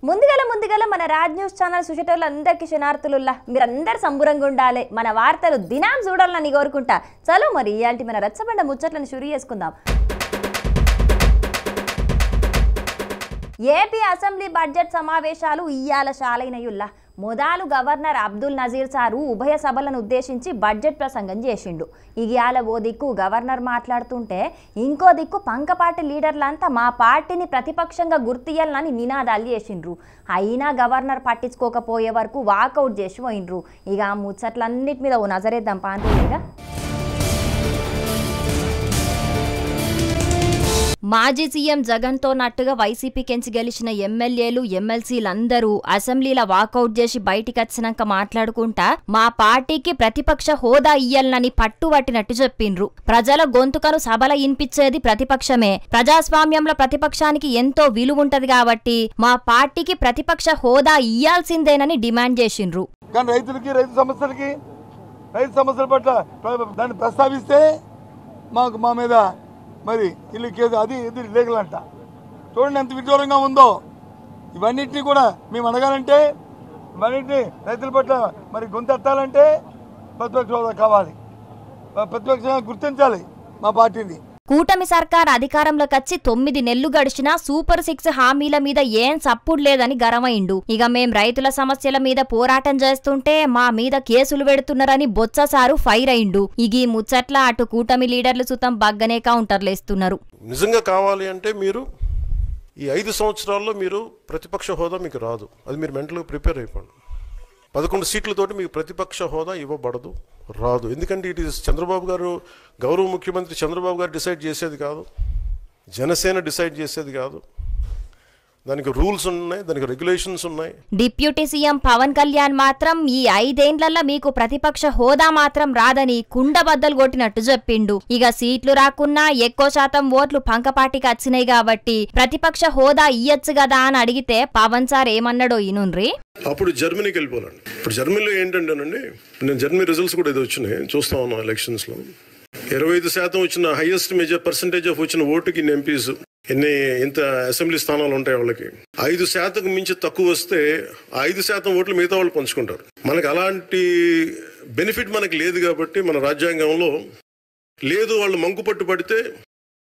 ముందుగల మన Raj news channel చూసేటోళ్ళందరికీ శనార్థులుల్లా మీరందరూ సంబురంగా ఉండాలి. మన వార్తలు దినాం చూడాలని కోరుకుంటా. చలో మరి ఇయాల్టి మన రచ్చబండ ముచ్చట్లను షురు చేసుకుందాం. ఏపీ అసెంబ్లీ బడ్జెట్ సమావేశాలు ఇయ్యాల శాలైనయుల్లా. మొదలు గవర్నర్ అబ్దుల్ నజీర్ సారు ఉభయ సభలను ఉద్దేశించి బడ్జెట్ ప్రసంగం చేసిండు. ఇయాల ఓ దిక్కు గవర్నర్ మాట్లాడుతుంటే ఇంకో దిక్కు పంకపాటి లీడర్లంతా మా పార్టీని ప్రతిపక్షంగా గుర్తియ్యాలని నినాదాలు చేసిండ్రు. అయినా గవర్నర్ పట్టించుకోకపోయే వరకు వాకౌట్ చేసి పోయిండ్రు. ఇక ఆ ముచ్చట్లన్నిటి మీద ఓ నజరేద్దాం పాంతుగా. మాజీ సీఎం జగన్తో నట్టుగా వైసీపీకెంచి గెలిచిన ఎమ్మెల్యేలు ఎమ్మెల్సీలందరూ అసెంబ్లీలో వాకౌట్ చేసి బయటికి వచ్చినాక మాట్లాడుకుంటా మా పార్టీకి ప్రతిపక్ష హోదా ఇయ్యాలని పట్టుబట్టినట్టు చెప్పిండ్రు. ప్రజల గొంతుకను సభల ఇన్పిచ్చేది ప్రతిపక్షమే. ప్రజాస్వామ్యంలో ప్రతిపక్షానికి ఎంతో విలువ ఉంటది కాబట్టి మా పార్టీకి ప్రతిపక్ష హోదా ఇయ్యాల్సిందేనని డిమాండ్ చేసిండ్రు. రైతు సమస్యల పట్ల దాన్ని ప్రస్తావిస్తే మా మీద మరి ఇల్లు కేసు అది ఇది లీగల్ అంట. చూడండి ఎంత విడ్డూరంగా ఉందో. ఇవన్నింటినీ కూడా మేము అడగాలంటే ఇవన్నింటినీ రైతుల పట్ల మరి గొంతెత్తాలంటే ప్రతిపక్ష హోదా కావాలి. ప్రతిపక్షంగా గుర్తించాలి మా పార్టీని. కూటమి సర్కార్ అధికారంలోకి వచ్చి 9 నెలలు గడిచినా సూపర్ 6 హామీల మీద ఏం సప్పుడు లేదని గరమైండు. ఇక మేం రైతుల సమస్యల మీద పోరాటం చేస్తుంటే మా మీద కేసులు పెడుతున్నారని బొత్స సారు ఫైర్ అయిండు. ఇక ఈ ముచ్చట్ల అటు కూటమి లీడర్లు సుతం బగ్గనే కౌంటర్లేస్తున్నారు. నిజంగా కావాలి అంటే మీరు ఈ 5 సంవత్సరాల్లో మీరు ప్రతిపక్ష హోదా మీకు రాదు. అది మీరు మెంటల్గా ప్రిపేర్ అయిపోండి. 11 సీట్లతోటి మీకు ప్రతిపక్ష హోదా ఇవ్వబడదు, రాదు. ఎందుకంటే ఇట్ ఈస్ చంద్రబాబు గారు, గౌరవ ముఖ్యమంత్రి చంద్రబాబు గారు డిసైడ్ చేసేది కాదు, జనసేన డిసైడ్ చేసేది కాదు. దానికి రూల్స్ ఉన్నాయి, దానికి రెగ్యులేషన్స్ ఉన్నాయి. డిప్యూటీ సీఎం పవన్ కళ్యాణ్ మాత్రం ఈ 5 ఏండ్లలో మీకు ప్రతిపక్ష హోదా మాత్రం రాదని కుండబద్దలు కొట్టినట్టు చెప్పిండు. ఇక సీట్లు రాకున్నా ఎక్కువ శాతం ఓట్లు పంకపాటికి వచ్చినాయి కాబట్టి ప్రతిపక్ష హోదా ఇయ్యొచ్చు కదా అని అడిగితే పవన్ సార్ ఏమన్నాడో ఇనుండ్రి. అప్పుడు జర్మనీకి వెళ్ళిపోవాలండి. ఇప్పుడు జర్మనీలో ఏంటంటేనండి, నేను జర్మనీ రిజల్ట్స్ కూడా ఏదో వచ్చినాయి చూస్తా ఉన్నాను. ఎలక్షన్స్లో 25% వచ్చిన హైయెస్ట్ పర్సెంటేజ్ ఆఫ్ వచ్చిన ఓటుకి ఎంపీస్ ఇంత అసెంబ్లీ స్థానాలు ఉంటాయి వాళ్ళకి. 5% మించి తక్కువ వస్తే 5% ఓట్లు మిగతా వాళ్ళు పంచుకుంటారు. మనకు అలాంటి బెనిఫిట్ మనకి లేదు కాబట్టి మన రాజ్యాంగంలో లేదు. వాళ్ళు మంకుపట్టు పడితే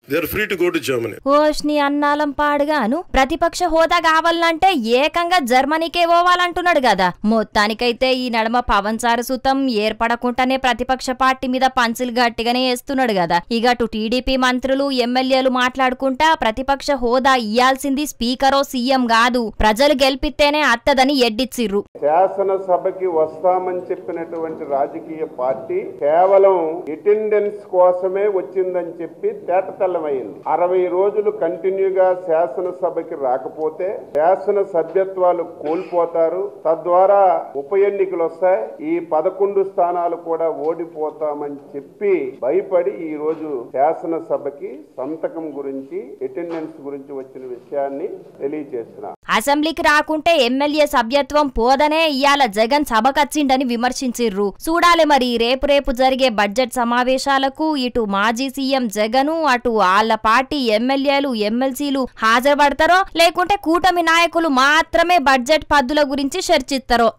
they are free to go to Germany. ఓష్ని అన్నాలం పాడుగాను ప్రతిపక్ష హోదా కావాలంటే ఏకంగా జర్మనీకే పోవాలంటున్నాడు కదా. మొత్తానికైతే ఈ నడమ పవన్ సారు సుతం ఏర్పడకుండానే ప్రతిపక్ష పార్టీ మీద పంచులు గట్టిగానే వేస్తున్నాడు కదా. ఇక అటు టీడీపీ మంత్రులు ఎమ్మెల్యేలు మాట్లాడుకుంటా ప్రతిపక్ష హోదా ఇయ్యాల్సింది స్పీకరో సీఎం కాదు, ప్రజలు గెలిపితేనే అత్తదని ఎడ్డిచ్చిర్రు. శాసనసభకి వస్తామని చెప్పినటువంటి రాజకీయ పార్టీ కేవలం అటెండెన్స్ కోసమే వచ్చిందని చెప్పి తేటతెల్ల 60 రోజులు కంటిన్యూగా శాసనసభకి రాకపోతే శాసన సభ్యత్వాలు కోల్పోతారు. తద్వారా ఉప ఎన్నికలు వస్తాయి. ఈ 11 స్థానాలు కూడా ఓడిపోతామని చెప్పి భయపడి ఈ రోజు శాసనసభకి సంతకం గురించి అటెండెన్స్ గురించి వచ్చిన విషయాన్ని తెలియజేస్తున్నారు. అసెంబ్లీకి రాకుంటే ఎమ్మెల్యే సభ్యత్వం పోదనే ఇయాల జగన్ సభకచ్చిండని విమర్శించిర్రు. చూడాలి మరి రేపు జరిగే బడ్జెట్ సమావేశాలకు ఇటు మాజీ సీఎం జగన్ అటు వాళ్ళ పార్టీ ఎమ్మెల్యేలు ఎమ్మెల్సీలు హాజరుపడతారో లేకుంటే కూటమి నాయకులు మాత్రమే బడ్జెట్ పద్దుల గురించి చర్చిస్తారో.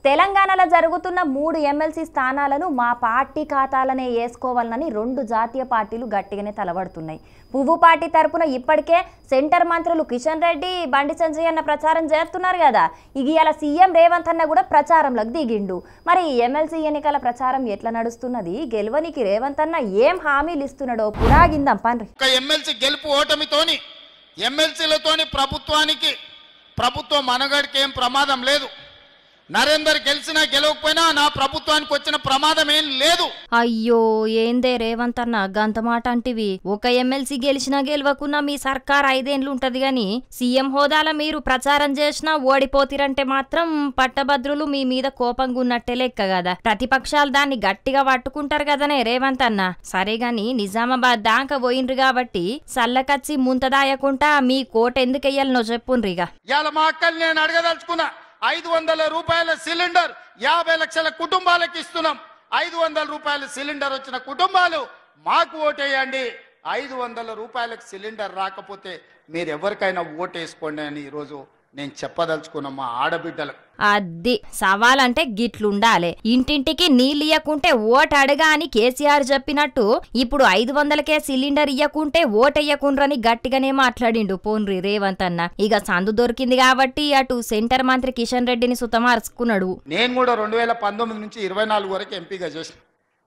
తెలంగాణలో జరుగుతున్న 3 ఎమ్మెల్సీ స్థానాలను మా పార్టీ ఖాతాలనే వేసుకోవాలని 2 జాతీయ పార్టీలు గట్టిగానే తలబడుతున్నాయి. పువ్వు పార్టీ తరపున ఇప్పటికే సెంటర్ మంత్రులు కిషన్ రెడ్డి, బండి సంజయ్ అన్న ప్రచారం చేస్తున్నారు కదా. ఇవాళ సీఎం రేవంత్ అన్న కూడా ప్రచారంలోకి దిగిండు. మరి ఎమ్మెల్సీ ఎన్నికల ప్రచారం ఎట్లా నడుస్తున్నది, గెలువనికి రేవంత్ అన్న ఏం హామీలు ఇస్తున్నాడో పురాగిందాం పండ్రి. ఎమ్మెల్సీ గెలుపు ఓటమితోని ఎమ్మెల్సీలతోని ప్రభుత్వం మనగడికి ఏం ప్రమాదం లేదు. నరేందర్ గెలిచినా గెలవకపోయినా నా ప్రభుత్వానికి వచ్చిన ప్రమాదం ఏం లేదు. అయ్యో ఏందే రేవంత్ అన్న గంత మాట అంటివి. ఒక ఎమ్మెల్సీ గెలిచినా గెలవకున్నా మీ సర్కార్ 5 ఏండ్లు ఉంటది గాని సీఎం హోదాలో మీరు ప్రచారం చేసినా ఓడిపోతిరంటే మాత్రం పట్టభద్రులు మీ మీద కోపంగా ఉన్నట్టే లెక్క కదా. ప్రతిపక్షాలు దాన్ని గట్టిగా పట్టుకుంటారు కదనే రేవంత్ అన్న. సరే గాని నిజామాబాద్ దాకా పోయిండ్రు కాబట్టి సల్లకచ్చి ముంతదాయకుంటా మీ కోట ఎందుకు వెయ్యాలనో చెప్పుండ్రిగా. ఇవాళ మా అక్కల్ని నేను అడగదలుచుకున్నా. 500 రూపాయల సిలిండర్ 50 లక్షల కుటుంబాలకు ఇస్తున్నాం. 500 రూపాయల సిలిండర్ వచ్చిన కుటుంబాలు మాకు ఓటేయండి. 500 రూపాయలకు సిలిండర్ రాకపోతే మీరు ఎవరికైనా ఓటేసుకోండి అని ఈరోజు నేను చెప్పదలుచుకున్న మా ఆడబిడ్డలకు. అది సవాలంటే గిట్లుండాలి. ఇంటింటికి నీళ్ళు ఇయ్యకుంటే ఓటు అడగా అని కేసీఆర్ చెప్పినట్టు ఇప్పుడు 500కే సిలిండర్ ఇయ్యకుంటే ఓటెయ్యకుండ్రని గట్టిగానే మాట్లాడిండు పోన్రి రేవంత్ అన్న. ఇక సందు దొరికింది కాబట్టి అటు సెంటర్ మంత్రి కిషన్ రెడ్డిని సుతమార్చుకున్నాడు. నేను కూడా 2019 నుంచి 24 వరకు ఎంపీగా చేసిన.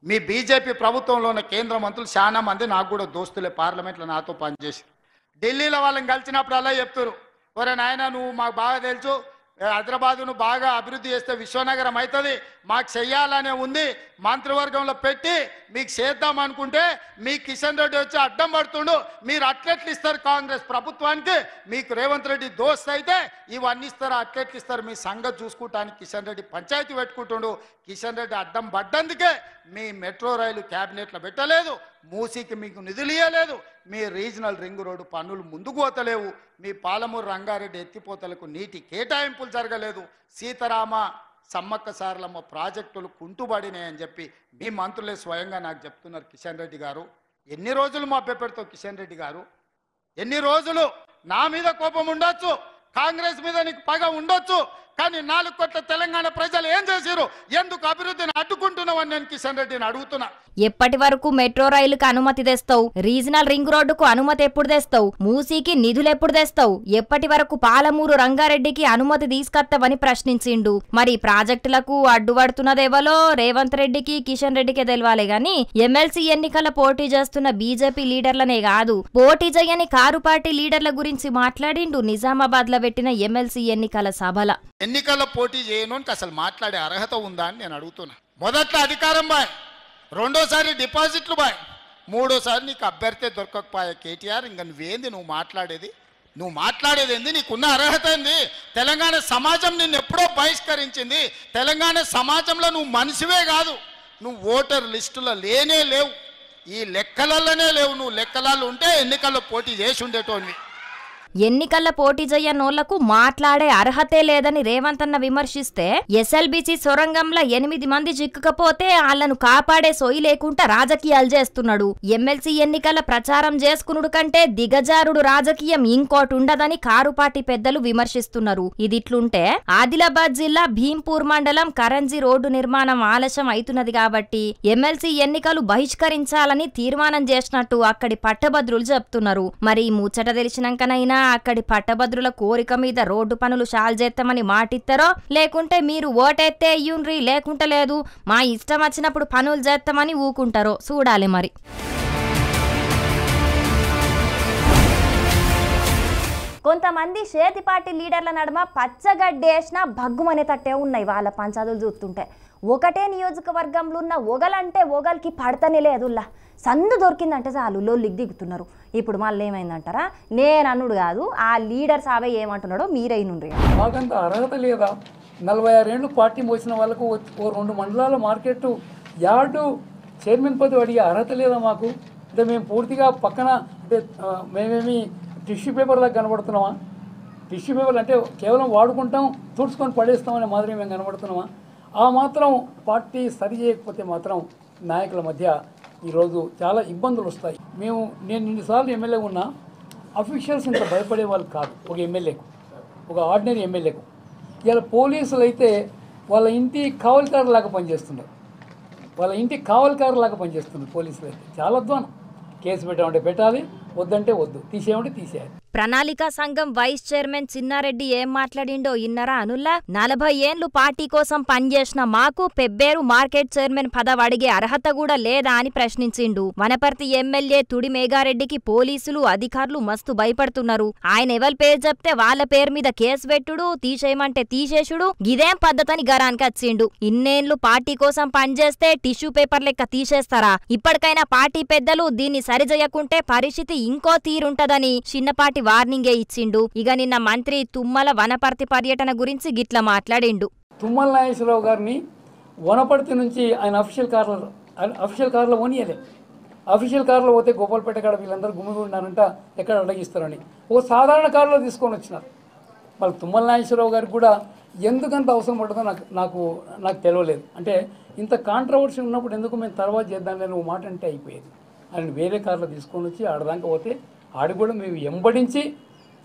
మీ బీజేపీ ప్రభుత్వంలో ఉన్న కేంద్ర మంత్రులు చాలా మంది నాకు కూడా దోస్తులే, పార్లమెంట్లో నాతో పనిచేసి. ఢిల్లీలో వాళ్ళని కలిసినప్పుడు అలా చెప్తారు, ఒరే నాయన నువ్వు మాకు బాగా తెలుసు, హైదరాబాదును బాగా అభివృద్ధి చేస్తే విశ్వనగరం అవుతుంది, మాకు చెయ్యాలనే ఉంది, మంత్రివర్గంలో పెట్టి మీకు చేద్దాం అనుకుంటే మీ కిషన్ రెడ్డి వచ్చి అడ్డం పడుతుండు, మీరు అట్లెట్లు ఇస్తారు కాంగ్రెస్ ప్రభుత్వానికి, మీకు రేవంత్ రెడ్డి దోస్త్ అయితే ఇవన్నీ ఇస్తారు, అట్లెట్లు ఇస్తారు, మీ సంగతి చూసుకుంటానికి కిషన్ రెడ్డి పంచాయతీ పెట్టుకుంటుండు. కిషన్ రెడ్డి అడ్డం పడ్డందుకే మీ మెట్రో రైలు క్యాబినెట్లో పెట్టలేదు, మూసీకి మీకు నిధులు ఇవ్వలేదు, మీ రీజనల్ రింగ్ రోడ్డు పన్నులు ముందుకు పోతలేవు, మీ పాలమూరు రంగారెడ్డి ఎత్తిపోతలకు నీటి కేటాయింపులు జరగలేదు, సీతారామ సమ్మక్క సారలమ్మ ప్రాజెక్టులు కుంటుబడినాయని చెప్పి మీ మంత్రులే స్వయంగా నాకు చెప్తున్నారు. కిషన్ రెడ్డి గారు ఎన్ని రోజులు మభ్యపెడతావు? కిషన్ రెడ్డి గారు ఎన్ని రోజులు? నా మీద కోపం ఉండొచ్చు, కాంగ్రెస్ మీద నీకు పగ ఉండొచ్చు, కానీ 4 కోట్ల తెలంగాణ ప్రజలు ఏం చేశారు, ఎందుకు అభివృద్ధిని అడ్డుకుంటున్నావని నేను కిషన్ రెడ్డిని అడుగుతున్నా. ఎప్పటి వరకు మెట్రో రైలుకు అనుమతి తెస్తావు? రీజనల్ రింగ్ రోడ్డుకు అనుమతి ఎప్పుడు తెస్తావు? మూసీకి నిధులు ఎప్పుడు తెస్తావు? ఎప్పటి వరకు పాలమూరు రంగారెడ్డికి అనుమతి తీసుకొస్తావని ప్రశ్నించిండు. మరి ప్రాజెక్టులకు అడ్డుపడుతున్నదేవలో రేవంత్ రెడ్డికి కిషన్ రెడ్డికే తెలవాలి గాని ఎమ్మెల్సీ ఎన్నికల పోటీ చేస్తున్న బీజేపీ లీడర్లనే కాదు, పోటీ చేయని కారు పార్టీ లీడర్ల గురించి మాట్లాడిండు నిజామాబాద్ లో పెట్టిన ఎమ్మెల్సీ ఎన్నికల సభల. ఎన్నికల్లో పోటీ చేయను అసలు మాట్లాడే అర్హత ఉందా అని నేను అడుగుతున్నా. మొదట్లో అధికారం బాయ్, రెండోసారి డిపాజిట్లు బాయ్, మూడోసారి నీకు అభ్యర్థి దొరకకపోయా కేటీఆర్. ఇంకా నువ్వేంది నువ్వు మాట్లాడేది ఏంది? నీకున్న అర్హత ఏంది? తెలంగాణ సమాజం నిన్ను ఎప్పుడో బహిష్కరించింది. తెలంగాణ సమాజంలో నువ్వు మనిషివే కాదు, నువ్వు ఓటర్ లిస్టులో లేనే లేవు, ఈ లెక్కలలోనే లేవు. నువ్వు లెక్కలలో ఉంటే ఎన్నికల్లో పోటీ చేసి ఉండేటోనివి. ఎన్నికల్లో పోటీ చేయనోళ్లకు మాట్లాడే అర్హతే లేదని రేవంత్ అన్న విమర్శిస్తే, ఎస్ఎల్బీసీ సొరంగంలో 8 మంది చిక్కుకపోతే వాళ్లను కాపాడే సోయి లేకుండా రాజకీయాలు చేస్తున్నాడు. ఎమ్మెల్సీ ఎన్నికల ప్రచారం చేసుకునుడు కంటే దిగజారుడు రాజకీయం ఇంకోటి ఉండదని కారు పార్టీ పెద్దలు విమర్శిస్తున్నారు. ఇదిట్లుంటే ఆదిలాబాద్ జిల్లా భీంపూర్ మండలం కరంజీ రోడ్డు నిర్మాణం ఆలస్యం అవుతున్నది కాబట్టి ఎమ్మెల్సీ ఎన్నికలు బహిష్కరించాలని తీర్మానం చేసినట్టు అక్కడి పట్టభద్రులు చెప్తున్నారు. మరి ఈ ముచ్చట తెలిసినాకనైనా అక్కడి పట్టభద్రుల కోరిక మీద రోడ్డు పనులు షాల్ చేస్తామని మాటిస్తారో, లేకుంటే మీరు ఓటెత్తే అయ్యుండ్రి లేకుంటే లేదు మా ఇష్టం వచ్చినప్పుడు పనులు చేస్తామని ఊకుంటారో చూడాలి. మరి కొంతమంది చేతి పార్టీ లీడర్ల నడుమ పచ్చగడ్డేసిన భగ్గుమనే తట్టే ఉన్నాయి వాళ్ళ పంచాదులు చూస్తుంటే. ఒకటే నియోజకవర్గంలో ఉన్న ఒగలంటే ఒగలికి పడతనే లేదుల్లా, సందు దొరికిందంటే చాలు లొల్లికి దిగుతున్నారు. ఇప్పుడు మళ్ళీ ఏమైందంటారా? నేను అన్నుడు కాదు, ఆ లీడర్ సాబే ఏమంటున్నాడో మీరైనుండ్రి. మాకంత అర్హత లేదా? 46 ఏళ్ళు పార్టీ మోసిన వాళ్ళకు 2 మండలాల మార్కెట్ యార్డు చైర్మన్ పదవి అడిగే అర్హత లేదా మాకు? అంటే మేము పూర్తిగా పక్కన అంటే మేమేమి టిష్యూ పేపర్ లాగా కనబడుతున్నామా? టిష్యూ పేపర్లు అంటే కేవలం వాడుకుంటాం, తుడుచుకొని పడేస్తామనే మాదిరి మేము కనబడుతున్నామా? ఆ మాత్రం పార్టీ సరి చేయకపోతే మాత్రం నాయకుల మధ్య ఈరోజు చాలా ఇబ్బందులు వస్తాయి. నేను ఇన్నిసార్లు ఎమ్మెల్యే ఉన్నా, అఫీషియల్స్ ఇంత భయపడే వాళ్ళు కాదు ఒక ఎమ్మెల్యేకు, ఒక ఆర్డినరీ ఎమ్మెల్యేకు. ఇలా పోలీసులు అయితే వాళ్ళ ఇంటి కావలికారులాగా పనిచేస్తున్నారు, పోలీసులు అయితే చాలా అధ్వానం. కేసు పెట్టామంటే పెట్టాలి, వద్దంటే వద్దు, తీసేయమంటే తీసేయాలి. ప్రణాళికా సంఘం వైస్ చైర్మన్ చిన్నారెడ్డి ఏం మాట్లాడిండో ఇన్నరా అనుల్లా? 40 ఏండ్లు పార్టీ కోసం పనిచేసిన మాకు పెబ్బేరు మార్కెట్ చైర్మన్ పదవి అడిగే అర్హత కూడా లేదా అని ప్రశ్నించిండు. వనపర్తి ఎమ్మెల్యే తుడి మేఘారెడ్డికి పోలీసులు అధికారులు మస్తు భయపడుతున్నారు. ఆయన ఎవరి పేరు చెప్తే వాళ్ళ పేరు మీద కేసు పెట్టుడు, తీసేయమంటే తీసేసుడు, గిదేం పద్ధతని గరానికి వచ్చిండు. ఇన్నేళ్లు పార్టీ కోసం పనిచేస్తే టిష్యూ పేపర్ లెక్క తీసేస్తారా? ఇప్పటికైనా పార్టీ పెద్దలు దీన్ని సరిచేయకుంటే పరిస్థితి ఇంకో తీరుంటదని చిన్నపాటి వార్నింగే ఇచ్చిండు. ఇక నిన్న మంత్రి తుమ్మల వనపర్తి పర్యటన గురించి గిట్ల మాట్లాడిండు. తుమ్మల నాగేశ్వరరావు గారిని వనపర్తి నుంచి ఆయన అఫీషియల్ కార్లో పోనీయలే. అఫీషియల్ కార్లో పోతే గోపాల్పేట కాడ వీళ్ళందరూ గుమిగున్నారంట, ఎక్కడ అడగిస్తారని ఓ సాధారణ కారులో తీసుకొని వచ్చినారు. మళ్ళీ తుమ్మల నాగేశ్వరరావు గారికి కూడా ఎందుకంత అవసరం పడుతుందో నాకు తెలియలేదు. అంటే ఇంత కాంట్రవర్సీ ఉన్నప్పుడు ఎందుకు మేము తర్వాత చేద్దాం లేని ఓ మాట అంటే అయిపోయేది. ఆయన వేరే కార్లో తీసుకొని వచ్చి ఆడదాకా పోతే ఆడి కూడా మేము ఎంబడించి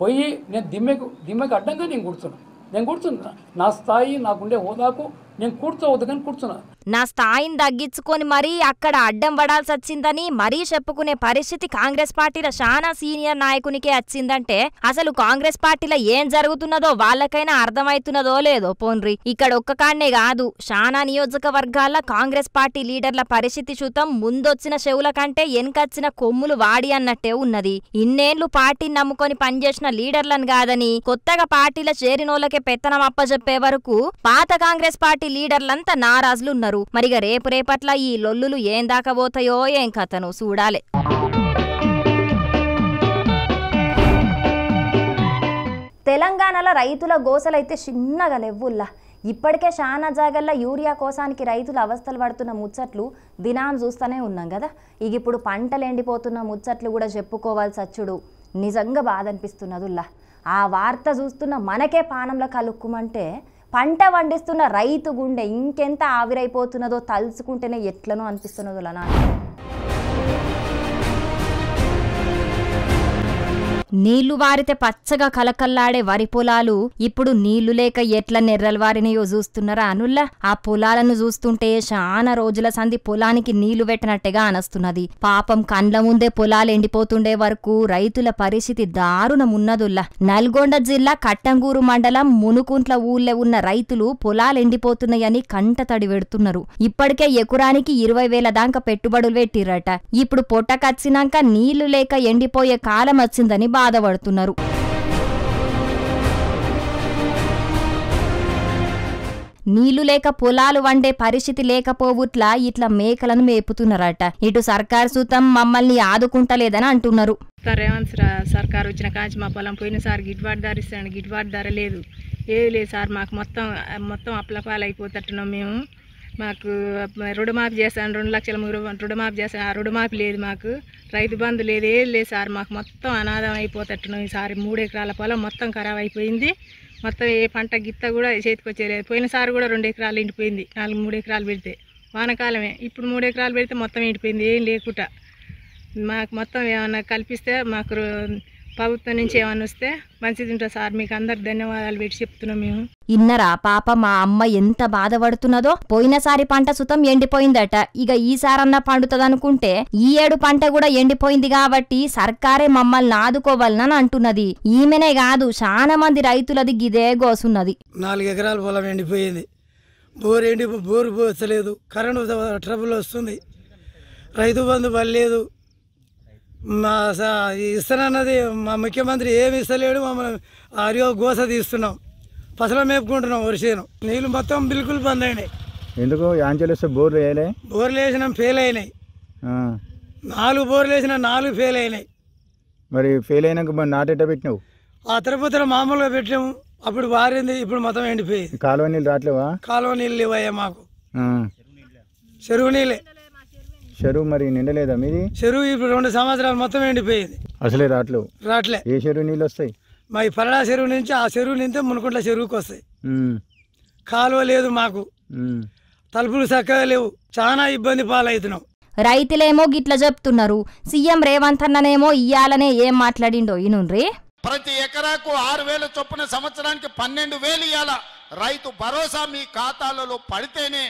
పోయి నేను దిమ్మకి అడ్డంగా నేను కూర్చున్నా నా స్థాయి నాకుండే హోదాకు నేను కూర్చోవద్దు కానీ కూర్చున్నా. నా స్థాయిని తగ్గించుకొని మరీ అక్కడ అడ్డం పడాల్సి వచ్చిందని మరీ చెప్పుకునే పరిస్థితి కాంగ్రెస్ పార్టీలో చాలా సీనియర్ నాయకునికే వచ్చిందంటే అసలు కాంగ్రెస్ పార్టీలో ఏం జరుగుతున్నదో వాళ్ళకైనా అర్థమవుతున్నదో లేదో పోన్రి. ఇక్కడ ఒక్క కాడనే కాదు, చాలా నియోజకవర్గాల కాంగ్రెస్ పార్టీ లీడర్ల పరిస్థితి చూద్దాం ముందొచ్చిన చెవుల కంటే వెనకొచ్చిన కొమ్ములు వాడి అన్నట్టే ఉన్నది. ఇన్నేళ్లు పార్టీని నమ్ముకొని పనిచేసిన లీడర్లను కాదని కొత్తగా పార్టీలో చేరినోళ్ళకే పెత్తనం అప్పజెప్పే వరకు పాత కాంగ్రెస్ పార్టీ లీడర్లంతా నారాజులున్నారు. మరిగా రేపట్ల ఈ లొల్లులు ఏం దాకా పోతాయో ఏం కథను చూడాలి. తెలంగాణలో రైతుల గోసలైతే చిన్నగా లెవ్వుల్లా. ఇప్పటికే చాలా జాగల్లో యూరియా కోసానికి రైతులు అవస్థలు పడుతున్న ముచ్చట్లు దినాం చూస్తూనే ఉన్నాం కదా. ఇక ఇప్పుడు పంటలు ఎండిపోతున్న ముచ్చట్లు కూడా చెప్పుకోవాల్సి వచ్చుడు నిజంగా బాధ అనిపిస్తున్నదుల్లా. ఆ వార్త చూస్తున్న మనకే పానంలో కలుక్కుమంటే పంట పండిస్తున్న రైతు గుండె ఇంకెంత ఆవిరైపోతున్నదో తలుచుకుంటేనే ఎట్లనో అనిపిస్తున్నదో అలా. నీళ్లు వారితే పచ్చగా కలకల్లాడే వరి పొలాలు ఇప్పుడు నీళ్లు లేక ఎట్ల నెర్రలు వారినయో చూస్తున్నారా అనుల్లా. ఆ పొలాలను చూస్తుంటే చాలా రోజుల సంధి పొలానికి నీళ్లు పెట్టినట్టుగా అనస్తున్నది. పాపం కండ్ల ముందే పొలాలు ఎండిపోతుండే వరకు రైతుల పరిస్థితి దారుణమున్నదుల్లా. నల్గొండ జిల్లా కట్టంగూరు మండలం మునుకుంట్ల ఊళ్ళో ఉన్న రైతులు పొలాలు ఎండిపోతున్నాయని కంట తడి పెడుతున్నారు. ఇప్పటికే ఎకరానికి 20,000 దాకా పెట్టుబడులు పెట్టిరట. ఇప్పుడు పొట్టకచ్చినాక నీళ్లు లేక ఎండిపోయే కాలం వచ్చిందని బాధపడుతున్నారు. నీళ్లు లేక పొలాలు వండే పరిస్థితి లేకపోవుట్లా ఇట్లా మేకలను మేపుతున్నారట. ఇటు సర్కారు సూతం మమ్మల్ని ఆదుకుంటలేదని అంటున్నారు. రేవంత్ సర్కారు వచ్చిన కాంచి మా పొలం పోయినసారి గిట్టుబాటు ధర ఇస్తాను, గిట్టుబాటు ధర లేదు, ఏది లేదు సార్. మాకు మొత్తం అప్లపాలు అయిపోతట్టున్నాం మేము. మాకు రుణమాఫీ చేస్తాను, 2 లక్షల రుణమాఫీ చేస్తాను, ఆ రుణమాఫీ లేదు, మాకు రైతు బంధు లేదు, ఏది లేదు సార్. మాకు మొత్తం అనాథం అయిపోతట్టున్నాం. ఈసారి 3 ఎకరాల పొలం మొత్తం ఖరాబ్ అయిపోయింది. మొత్తం ఏ పంట గిత్త కూడా చేతికి వచ్చేలేదు. పోయినసారి కూడా 2 ఎకరాలు ఎండిపోయింది. 3 ఎకరాలు పెడితే వానకాలమే. ఇప్పుడు 3 ఎకరాలు పెడితే మొత్తం ఎండిపోయింది, ఏం లేకుండా. మాకు మొత్తం ఏమన్నా కల్పిస్తే మాకు ప్రభుత్వం నుంచి ఏమన్నా వస్తే మంచిది ఉంటుంది సార్. మీకు అందరికి ధన్యవాదాలు పెట్టి చెప్తున్నాం మేము. ఇన్నరా పాప మా అమ్మ ఎంత బాధపడుతున్నదో. పోయినసారి పంట సుతం ఎండిపోయిందట. ఇక ఈసారన్నా పండుతుందనుకుంటే ఈ ఏడు పంట కూడా ఎండిపోయింది కాబట్టి సర్కారే మమ్మల్ని ఆదుకోవాలని అంటున్నది. ఈమెనే కాదు చాలా మంది రైతులది గిదే గోసున్నది. 4 ఎకరాల పొలం ఎండిపోయింది. బోరు పోసలేదు, కరెంటు ట్రబుల్ వస్తుంది, రైతు బంధు పడలేదు. మా ఇస్తానన్నది మా ముఖ్యమంత్రి ఏమి ఇస్తలేడు. మమ్మల్ని అరియో గోస తీస్తున్నాం, పసల మేపుకుంటున్నాం. వరిసేను నీళ్ళు మొత్తం బిల్కుల్ బంద్ అయినాయి. ఎందుకు యాంచలేస్తే బోర్లు వేయలే? బోర్లు వేసినాం, ఫెయిల్ అయినాయి. 4 బోర్లు వేసినా 4 ఫెయిల్ అయినాయి. మరి ఫెయిల్ అయినాక మరి నాటేట పెట్టినావు? ఆ తిరుపతిలో మామూలుగా పెట్టాము, అప్పుడు వారింది, ఇప్పుడు మొత్తం ఎండిపోయింది. కాలువ నీళ్ళు రావట్లేవా? కాలువ నీళ్ళు ఇవ్వయ్యా మాకు, చెరువు నీళ్ళే. చెరువు మరి నిండలేదా మీది? చెరువు ఇప్పుడు 2 సంవత్సరాలు మొత్తం ఎండిపోయింది, అసలే రావట్లే. ఏ చెరువు నీళ్ళు వస్తాయి? మా ఈ పరడా చెరువు నుంచి ఆ చెరువు నింతే మునుకుంట్ల చెరువుకి వస్తాయి. కాలువ లేదు మాకు, తలుపులు చక్కగా లేవు, చాలా ఇబ్బంది పాలవుతున్నాం. రైతులేమో గిట్ల చెప్తున్నారు. సీఎం రేవంత్ అన్ననేమో ఇయ్యాలనే ఏం మాట్లాడిండో ఇనుండ్రి. ప్రతి ఎకరాకు 6,000 చొప్పున సంవత్సరానికి 12,000 ఇయ్యాల. రైతు భరోసా మీ ఖాతాలలో పడితేనే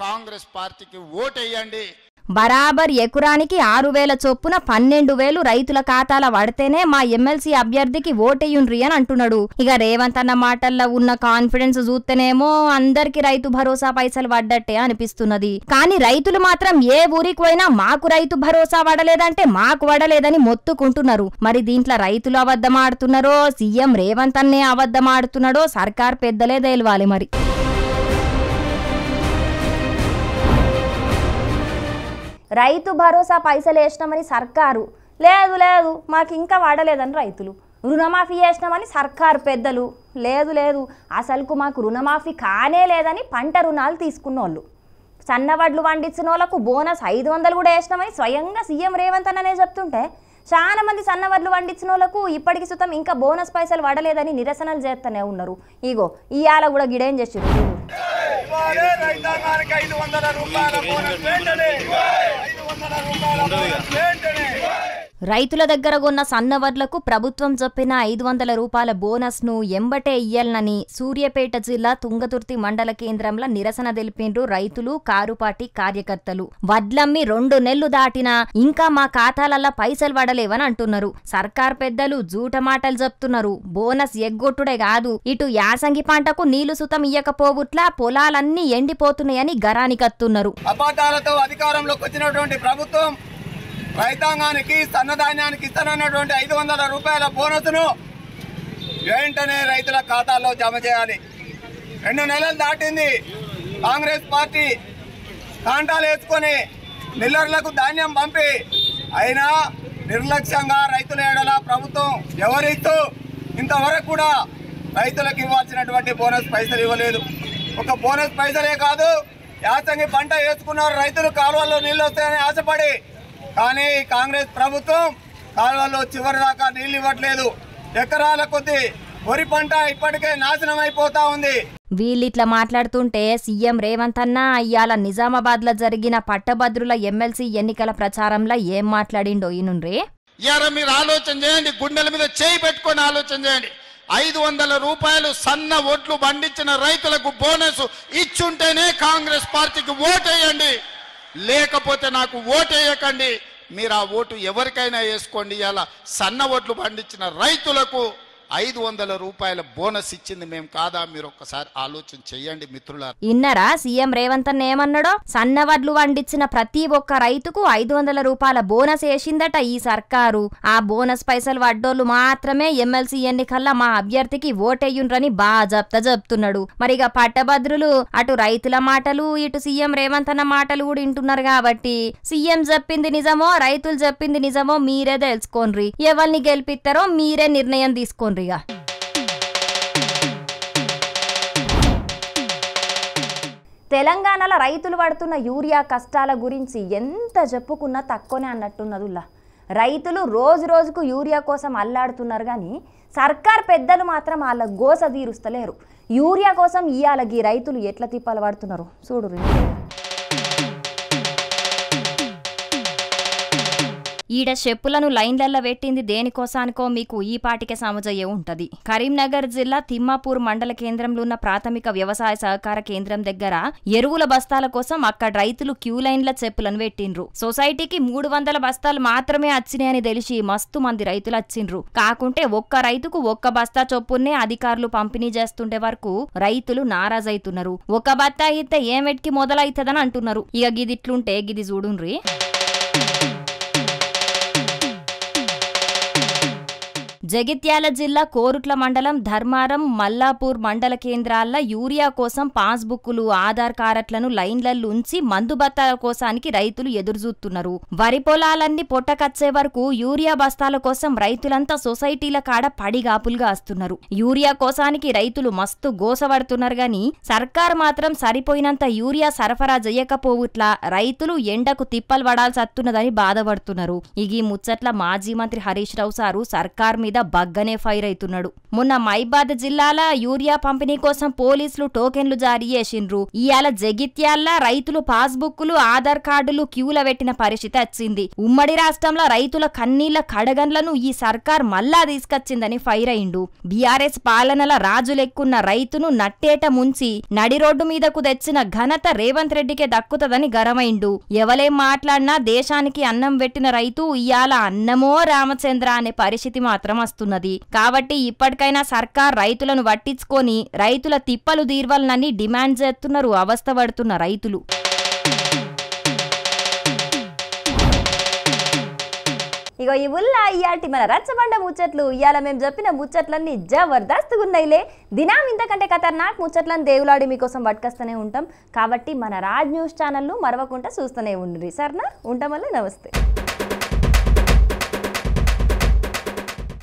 కాంగ్రెస్ పార్టీకి ఓటేయండి. బరాబర్ ఎకరానికి 6,000 చొప్పున 12,000 రైతుల ఖాతాల పడితేనే మా ఎమ్మెల్సీ అభ్యర్థికి ఓటేయుండ్రి అని అంటున్నాడు. ఇక రేవంత్ అన్న మాటల్లో ఉన్న కాన్ఫిడెన్స్ చూస్తేనేమో అందరికి రైతు భరోసా పైసలు పడ్డట్టే అనిపిస్తున్నది. కానీ రైతులు మాత్రం ఏ ఊరికి పోయినా మాకు రైతు భరోసా పడలేదంటే మాకు పడలేదని మొత్తుకుంటున్నారు. మరి దీంట్లో రైతులు అబద్ధమాడుతున్నారో సీఎం రేవంత్ అన్నే అబద్ధమాడుతున్నాడో సర్కార్ పెద్దలే తేల్వాలి. మరి రైతు భరోసా పైసలు వేసినామని సర్కారు లేదు మాకు ఇంకా వాడలేదని రైతులు, రుణమాఫీ చేసినామని సర్కారు పెద్దలు లేదు అసలుకు మాకు రుణమాఫీ కానే లేదని పంట రుణాలు తీసుకున్నోళ్ళు, సన్నవడ్లు పండించిన వాళ్ళకు బోనస్ 500 కూడా వేసినామని స్వయంగా సీఎం రేవంత్ అన్ననే చెప్తుంటే చాలా మంది సన్నవడ్లు పండించిన వాళ్ళకు ఇప్పటికి సుతం ఇంకా బోనస్ పైసలు పడలేదని నిరసనలు చేస్తూనే ఉన్నారు. ఇగో ఇవాళ కూడా గిడేం చేసిరు. రైతాంగానికి 500 రూపాయల బోనస్ వెంటనే, 500 రూపాయల బోనస్ వెంటనే. రైతుల దగ్గర ఉన్న సన్నవడ్లకు ప్రభుత్వం చెప్పిన 500 రూపాయల బోనస్ ను ఎంబటే ఇయ్యాలని సూర్యాపేట జిల్లా తుంగతుర్తి మండల కేంద్రంలో నిరసన తెలిపిండ్రు రైతులు, కారుపాటి కార్యకర్తలు. వడ్లమ్మి 2 నెలలు దాటినా ఇంకా మా ఖాతాలల్ల పైసలు పడలేవని అంటున్నారు. సర్కార్ పెద్దలు జూట మాటలు చెప్తున్నారు. బోనస్ ఎగ్గొట్టుడే కాదు, ఇటు యాసంగి పంటకు నీళ్లు సుతం ఇయ్యకపోవుట్లా పొలాలన్నీ ఎండిపోతున్నాయని గరానికత్తున్నారు. అబద్ధాలతో అధికారంలోకి వచ్చినటువంటి ప్రభుత్వం రైతాంగానికి సన్నధాన్యానికి ఇస్తానన్నటువంటి 500 రూపాయల బోనస్ను వెంటనే రైతుల ఖాతాల్లో జమ చేయాలి. 2 నెలలు దాటింది. కాంగ్రెస్ పార్టీ కాంటాలు వేసుకొని మిల్లర్లకు ధాన్యం పంపి అయినా నిర్లక్ష్యంగా రైతుల ఏడల ప్రభుత్వం ఎవరిస్తూ ఇంతవరకు కూడా రైతులకు ఇవ్వాల్సినటువంటి బోనస్ పైసలు ఇవ్వలేదు. ఒక బోనస్ పైసలే కాదు, యాసంగి పంట వేసుకున్నారు రైతులు, కాలువల్లో నీళ్ళు వస్తాయని ఆశపడి. కానీ కాంగ్రెస్ ప్రభుత్వం కాలువల్లో చివరి దాకా నీళ్లు ఇవ్వట్లేదు. ఎకరాల కొద్ది వరి పంట ఇప్పటికే నాశనం అయిపోతా ఉంది. వీళ్ళిట్లా మాట్లాడుతుంటే సీఎం రేవంత్ అన్న ఇయ్యాల నిజామాబాద్ లో జరిగిన పట్టభద్రుల ఎమ్మెల్సీ ఎన్నికల ప్రచారంలో ఏం మాట్లాడిండో ఈనుండ్రే. ఇయాల మీరు ఆలోచన చేయండి, గుండెల మీద చేయి పెట్టుకొని ఆలోచన చేయండి. 500 రూపాయలు సన్న ఓట్లు పండించిన రైతులకు బోనస్ ఇచ్చుంటేనే కాంగ్రెస్ పార్టీకి ఓటేయండి, లేకపోతే నాకు ఓటేయకండి. మీరు ఆ ఓటు ఎవరికైనా వేసుకోండి. ఇలా సన్న ఓట్లు పండించిన రైతులకు 500 రూపాయల బోనస్ ఇచ్చింది మేము కాదా? మీరు ఒక్కసారి ఆలోచన చెయ్యండి మిత్రులారా. ఇన్నరా సీఎం రేవంత్ అన్న ఏమన్నాడో? సన్నవడ్లు వండించిన ప్రతి ఒక్క రైతుకు 500 రూపాయల బోనస్ వేసిందట ఈ సర్కారు. ఆ బోనస్ పైసలు వడ్డోళ్ళు మాత్రమే ఎమ్మెల్సీ ఎన్నికల్లో మా అభ్యర్థికి ఓటేయుండ్రని బాజప్తా చెప్తున్నాడు. మరిగా పట్టభద్రులు అటు రైతుల మాటలు ఇటు సీఎం రేవంత్ అన్న మాటలు కూడా వింటున్నారు కాబట్టి సీఎం చెప్పింది నిజమో రైతులు చెప్పింది నిజమో మీరే తెలుసుకోండి. ఎవరిని గెలిపిస్తారో మీరే నిర్ణయం తీసుకోండి. తెలంగాణలో రైతులు పడుతున్న యూరియా కష్టాల గురించి ఎంత చెప్పుకున్నా తక్కువనే అన్నట్టున్నదుల్లా. రైతులు రోజు రోజుకు యూరియా కోసం అల్లాడుతున్నారు కానీ సర్కార్ పెద్దలు మాత్రం వాళ్ళ గోస తీరుస్తలేరు. యూరియా కోసం ఇయాలకి రైతులు ఎట్లా తిప్పలు పడుతున్నారు చూడు. ఈడ చెప్పులను లైన్లల్లో పెట్టింది దేనికోసానికో మీకు ఈ పాటికే సమజయ్యే ఉంటది. కరీంనగర్ జిల్లా తిమ్మాపూర్ మండల కేంద్రంలో ఉన్న ప్రాథమిక వ్యవసాయ సహకార కేంద్రం దగ్గర ఎరువుల బస్తాల కోసం అక్కడ రైతులు క్యూ లైన్ల చెప్పులను పెట్టిండ్రు. సొసైటీకి 300 బస్తాలు మాత్రమే వచ్చినాయని తెలిసి మస్తు మంది రైతులు వచ్చిండ్రు. కాకుంటే ఒక్క రైతుకు 1 బస్తా చొప్పునే అధికారులు పంపిణీ చేస్తుండే వరకు రైతులు నారాజైతున్నారు. 1 బత్తా అయితే ఏమెట్కి మొదలైతదని అంటున్నారు. ఇక గిదిట్లుంటే గిది చూడుండ్రి. జగిత్యాల జిల్లా కోరుట్ల మండలం ధర్మారం మల్లాపూర్ మండల కేంద్రాల్లో యూరియా కోసం పాస్బుక్లు ఆధార్ కార్డులను లైన్లలో ఉంచి మందు బత్తాల కోసానికి రైతులు ఎదురుచూస్తున్నారు. వరి పొలాలన్నీ పొట్టకచ్చే వరకు యూరియా బస్తాల కోసం రైతులంతా సొసైటీల కాడ పడిగాపులుగా వస్తున్నారు. యూరియా కోసానికి రైతులు మస్తు గోసపడుతున్నారు గాని సర్కార్ మాత్రం సరిపోయినంత యూరియా సరఫరా చేయకపోవుట్లా రైతులు ఎండకు తిప్పలు పడాల్సి వస్తున్నదని బాధపడుతున్నారు. ఈ ముచ్చట్ల మాజీ మంత్రి హరీష్ రావు సారు సర్కార్ మీద బగ్గనే ఫైర్ అవుతున్నాడు. మొన్న మైబాద్ జిల్లాల యూరియా పంపిణీ కోసం పోలీసులు టోకెన్లు జారీ చేసిండ్రు. ఇయాల జగిత్యాల రైతులు పాస్బుక్లు ఆధార్ కార్డులు క్యూల పెట్టిన పరిస్థితి వచ్చింది. ఉమ్మడి రాష్ట్రంలో రైతుల కన్నీళ్ల కడగండ్లను ఈ సర్కార్ మళ్ళా తీసుకొచ్చిందని ఫైర్ అయిండు. బీఆర్ఎస్ పాలనల రాజులెక్కున్న రైతును నట్టేట ముంచి నడి రోడ్డు మీదకు తెచ్చిన ఘనత రేవంత్ రెడ్డికే దక్కుతదని గరమైండు. ఎవలేం మాట్లాడినా దేశానికి అన్నం పెట్టిన రైతు ఇయాల అన్నమో రామచంద్ర అనే పరిస్థితి మాత్రం వస్తున్నది. కాబట్టి ఇప్పటికైనా సర్కార్ రైతులను పట్టించుకొని రైతుల తిప్పలు తీర్వాలని డిమాండ్ చేస్తున్నారు అవస్థ పడుతున్న రైతులు. ఇగో ఈ ఉల్లా ఇయాటి మన రచ్చబండ ముచ్చట్లు. ఇయాల మేము చెప్పిన ముచ్చట్లన్నీ జబర్దస్తుగా ఉన్నాయిలే. దినం ఇంతకంటే ఖతర్నాక్ ముచ్చట్లను దేవులాడి మీకోసం పట్టుకొస్తూనే ఉంటాం. కాబట్టి మన రాజ్ న్యూస్ ఛానల్ను మరవకుండా చూస్తూనే ఉండండి. సరేనా? ఉంటాం వల్ల నమస్తే.